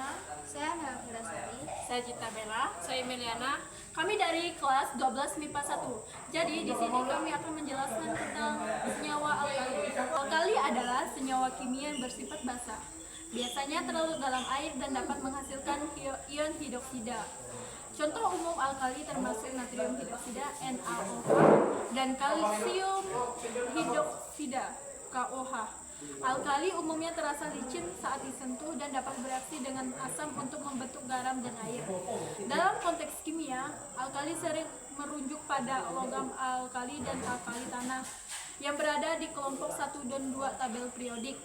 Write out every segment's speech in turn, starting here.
Karina. Saya Nafira Sari. Saya Gita Bella. Saya Meliana. Kami dari kelas 12 MIPA 1. Jadi di sini kami akan menjelaskan tentang senyawa alkali. Alkali adalah senyawa kimia yang bersifat basa. Biasanya terlarut dalam air dan dapat menghasilkan ion hidroksida. Contoh umum alkali termasuk natrium hidroksida (NaOH) dan kalsium hidroksida (KOH). Alkali umumnya terasa licin saat disentuh dan dapat bereaksi dengan asam untuk membentuk garam dan air. Dalam konteks kimia, alkali sering merujuk pada logam alkali dan alkali tanah yang berada di kelompok 1 dan 2 tabel periodik.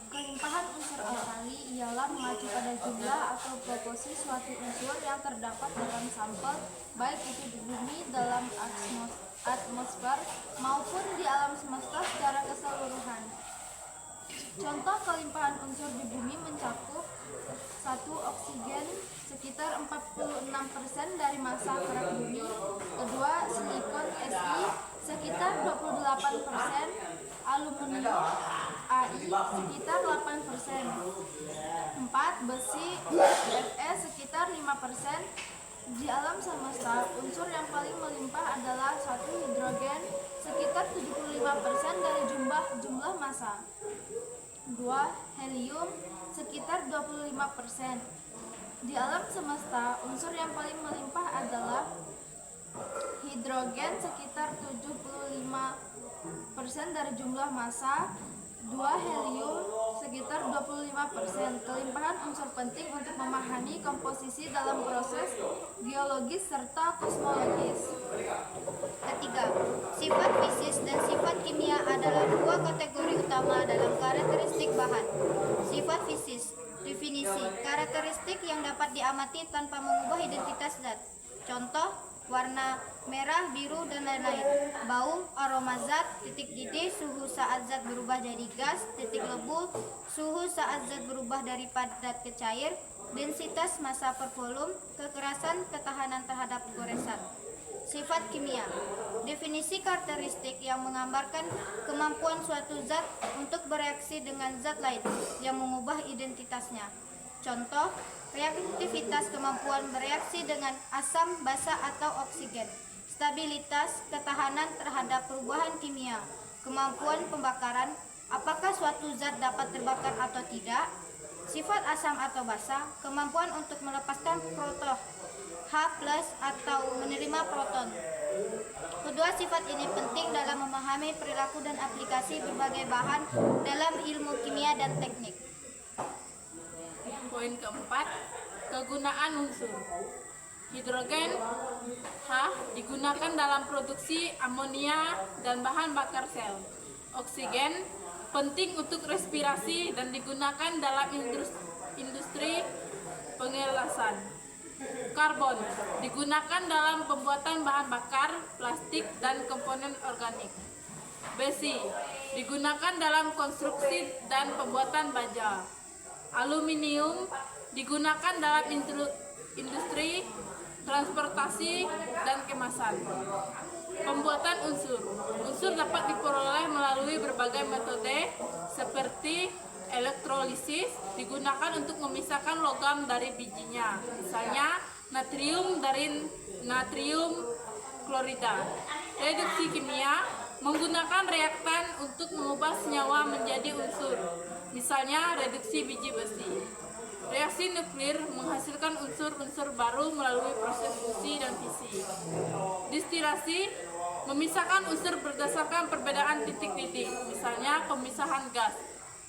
Kelimpahan unsur alkali ialah mengacu pada jumlah atau proporsi suatu unsur yang terdapat dalam sampel, baik itu di bumi dalam atmosfer maupun di alam semesta secara keseluruhan. Contoh kelimpahan unsur di bumi mencakup 1. Oksigen sekitar 46% dari massa kerak bumi. 2. Silikon Si sekitar 28%. Aluminium Ai sekitar 8%. 4. Besi Fe sekitar 5%. Di alam semesta, unsur yang paling melimpah adalah 1. Hidrogen sekitar 75% dari jumlah massa. 2. Helium sekitar 25%. Di alam semesta, unsur yang paling melimpah adalah hidrogen sekitar 75% dari jumlah massa. 2. Helium sekitar 25%. Kelimpahan unsur penting untuk memahami komposisi dalam proses geologis serta kosmologis. Ketiga, sifat fisis dan sifat kimia adalah dua kategori utama dalam karakteristik bahan. Sifat fisis, definisi, karakteristik yang dapat diamati tanpa mengubah identitas zat. Contoh, warna merah, biru, dan lain-lain. Bau, aroma zat, titik didih, suhu saat zat berubah jadi gas, titik lebu, suhu saat zat berubah dari padat ke cair, densitas massa per volume, kekerasan, ketahanan terhadap goresan. Sifat kimia, definisi karakteristik yang menggambarkan kemampuan suatu zat untuk bereaksi dengan zat lain yang mengubah identitasnya. Contoh, reaktivitas kemampuan bereaksi dengan asam, basa, atau oksigen. Stabilitas, ketahanan terhadap perubahan kimia. Kemampuan pembakaran, apakah suatu zat dapat terbakar atau tidak. Sifat asam atau basa, kemampuan untuk melepaskan proton H+ atau menerima proton. Kedua sifat ini penting dalam memahami perilaku dan aplikasi berbagai bahan dalam ilmu kimia dan teknik. Poin keempat, kegunaan unsur. Hidrogen H digunakan dalam produksi amonia dan bahan bakar sel. Oksigen penting untuk respirasi dan digunakan dalam industri pengelasan. Karbon digunakan dalam pembuatan bahan bakar, plastik, dan komponen organik. Besi digunakan dalam konstruksi dan pembuatan baja. Aluminium digunakan dalam industri, transportasi, dan kemasan. Pembuatan unsur. Unsur dapat diperoleh melalui berbagai metode seperti elektrolisis, digunakan untuk memisahkan logam dari bijinya. Misalnya natrium dari natrium klorida. Reduksi kimia menggunakan reaktan untuk mengubah senyawa menjadi unsur. Misalnya reduksi biji besi. Reaksi nuklir menghasilkan unsur-unsur baru melalui proses fusi dan fisi. Distilasi memisahkan unsur berdasarkan perbedaan titik didih, misalnya pemisahan gas.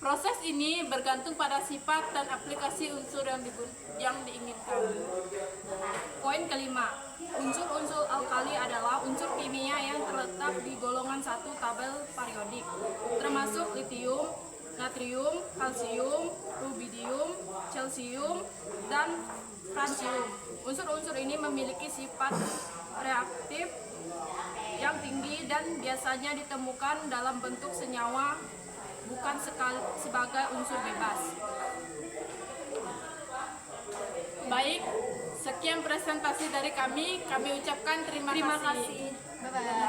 Proses ini bergantung pada sifat dan aplikasi unsur yang diinginkan. Poin kelima, unsur-unsur alkali adalah unsur kimia yang terletak di golongan 1 tabel periodik, termasuk litium, natrium, kalsium, rubidium, cesium, dan francium. Unsur-unsur ini memiliki sifat reaktif yang tinggi dan biasanya ditemukan dalam bentuk senyawa, bukan sebagai unsur bebas. Baik, sekian presentasi dari kami. Kami ucapkan terima kasih. Bye-bye.